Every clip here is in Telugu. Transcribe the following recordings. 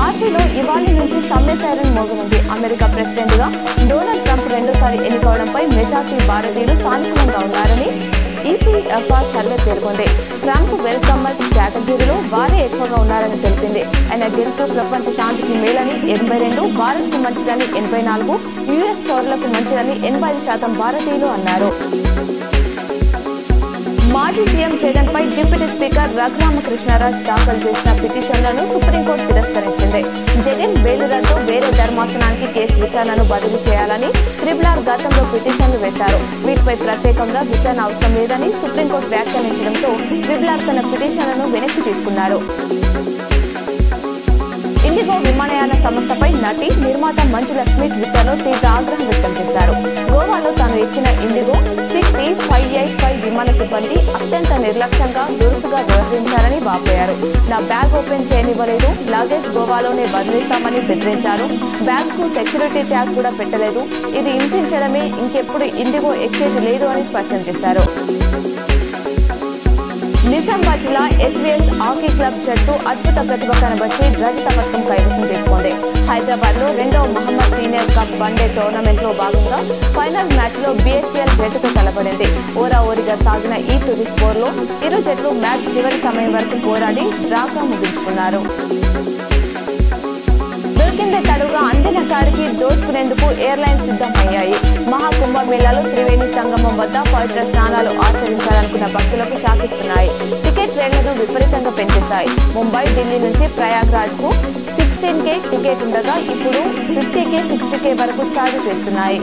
ఆర్సీలో ఇవాళ నుంచి సమ్మె సైరన్ మోగనుంది. అమెరికా ప్రెసిడెంట్ గా డొనాల్డ్ ట్రంప్ రెండోసారి ఎన్నికవడంపై మెజార్టీ భారతీయులు సానుకూలంగా ఉన్నారని ఈసీఎఫ్ఆర్ సర్వే పేర్కొంది. ట్రంప్ వెల్కమర్స్ కేటగిరీలో వారే ఎక్కువగా ఉన్నారని తెలిపింది. ఆయన గెలుపు ప్రపంచ శాంతికి మేలని 82%, భారత్కు మంచిదని 84%, యుఎస్ పౌరులకు మంచిదని 85% భారతీయులు అన్నారు. మాజీ సీఎం జగన్ పై డిప్యూటీ స్పీకర్ రఘురామకృష్ణరాజు దాఖలు చేసిన పిటిషన్లను సుప్రీంకోర్టు తిరస్కరించింది. జగన్ బెయిల్ రద్దు, వేరే ధర్మాసనానికి కేసు విచారణను బదిలీ చేయాలని త్రిపుల్ గతంలో పిటిషన్లు వేశారు. వీటిపై ప్రత్యేకంగా విచారణ అవసరం లేదని సుప్రీంకోర్టు వ్యాఖ్యానించడంతో త్రిపుల్ తన పిటిషన్లను వెనక్కి తీసుకున్నారు. ఇండిగో విమానయాన సంస్థపై నటి, నిర్మాత మంచు లక్ష్మి ట్విట్టర్లో తీవ్ర ఆగ్రహం వ్యక్తం చేశారు. గోవాలో తాను ఎక్కిన ఇండిగో 6E585 విమాన సిబ్బంది అత్యంత నిర్లక్ష్యంగా, దురుసుగా వ్యవహరించారని వాపోయారు. నా బ్యాగ్ ఓపెన్ చేయనివ్వలేదు, లగేజ్ గోవాలోనే వదిలేస్తామని బెదిరించారు. బ్యాగ్ కు సెక్యూరిటీ ట్యాగ్ కూడా పెట్టలేదు. ఇది హింసించడమే, ఇంకెప్పుడు ఇండిగో ఎక్కేది లేదు అని స్పష్టం చేశారు. నిజామాబాద్ జిల్లా ఎస్వీఎస్ హాకీ క్లబ్ జట్టు అద్భుత ప్రతిభ కనబర్చి రజత పథకం కైవసం చేసుకుంది. హైదరాబాద్ లో 2వ Mohammed senior cup one day tournament లో భాగంగా ఫైనల్ మ్యాచ్ లో బిహెచ్ఎల్ జట్టుతో తలపడింది. ఓరాఓరిగా సాగిన ఈ తుది స్కోర్ లో ఇరు జట్లు మ్యాచ్ చివరి సమయం వరకు పోరాడి డ్రాగా ముగించుకున్నారు. దొరికిందే తడుగా అందిన కాడికి దోచుకునేందుకు ఎయిర్లైన్స్ సిద్ధమయ్యాయి. మహాకుంభమేళాలో త్రివేణి సంగమం వద్ద పవిత్ర స్నానాలు ఆచరించాలనుకున్న భక్తులకు షాకిస్తున్నాయి. టికెట్ రేట్లను విపరీతంగా పెంచేశాయి. ముంబై, ఢిల్లీ నుంచి ప్రయాగ్రాజ్ కు 16K టికెట్ ఉండగా ఇప్పుడు 50K, 60K వరకు ఛార్జ్ చేస్తున్నాయి.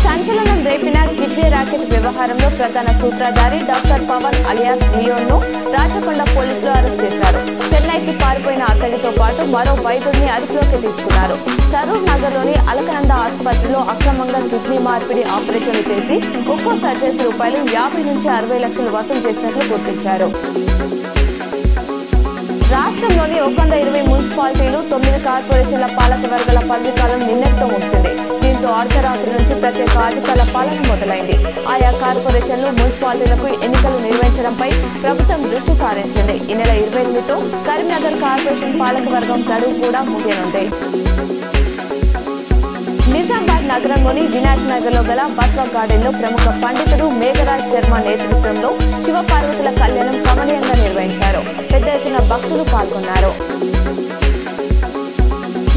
సంచలనం రేపిన కిడ్నీ ర్యాకెట్ వ్యవహారంలో ప్రధాన సూత్రధారి డాక్టర్ పవన్ అలియాస్ లియోన్ ను రాచకొండ పోలీసులు అరెస్ట్ చేశారు. చెన్నైకి పారిపోయిన అతడితో పాటు మరో వైద్యుడిని అదుపులోకి తీసుకున్నారు. సరూర్ నగర్ లోని అలకనంద ఆసుపత్రిలో అక్రమంగా కిడ్నీ మార్పిడి ఆపరేషన్లు చేసి ఒక్కో సర్జరీకి రూపాయలు 50 నుంచి 60 లక్షలు వసూలు చేసినట్లు గుర్తించారు. రాష్ట్రంలోని 120 మున్సిపాలిటీలు, 9 కార్పొరేషన్ల పాలక వర్గాల పదవీకాలం నిన్నటితో ముగిసింది. దీంతో అర్ధరాత్రి నుంచి ప్రత్యేక అధికారుల పాలన మొదలైంది. ఆయా కార్పొరేషన్లు, మున్సిపాలిటీలకు ఎన్నికలు నిర్వహించడంపై ప్రభుత్వం దృష్టి సారించింది. ఈ నెల 28తో కరీంనగర్ కార్పొరేషన్ పాలక వర్గం గడువు కూడా ముగియనుంది. నిజామాబాద్ నగరంలోని వినాయక్ నగర్ లో గల బస్వా గార్డెన్ లో ప్రముఖ పండితుడు మేఘరాజ్ శర్మ నేతృత్వంలో శివపార్వతుల కళ్యాణం కమనీయంగా నిర్వహించారు. పెద్ద ఎత్తున భక్తులు పాల్గొన్నారు.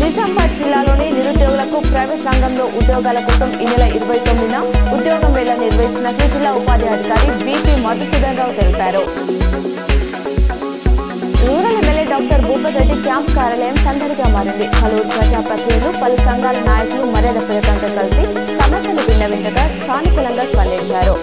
నిజామాబాద్ జిల్లాలోని నిరుద్యోగులకు ప్రైవేట్ రంగంలో ఉద్యోగాల కోసం ఈ నెల 29న ఉద్యోగ మేళా నిర్వహిస్తున్నట్లు జిల్లా ఉపాధ్యాయాధికారి బీపీ మధుసూదన్ రావు తెలిపారు. Rural MLA doctor Bhupath Reddy camp కార్యాలయం సందడిగా మారింది. పలువురు ప్రజాప్రతినిధులు, పలు సంఘాల నాయకులు మర్యాద ప్రియకంగా కలిసి సమస్యలు విన్నవించగా సానుకూలంగా స్పందించారు.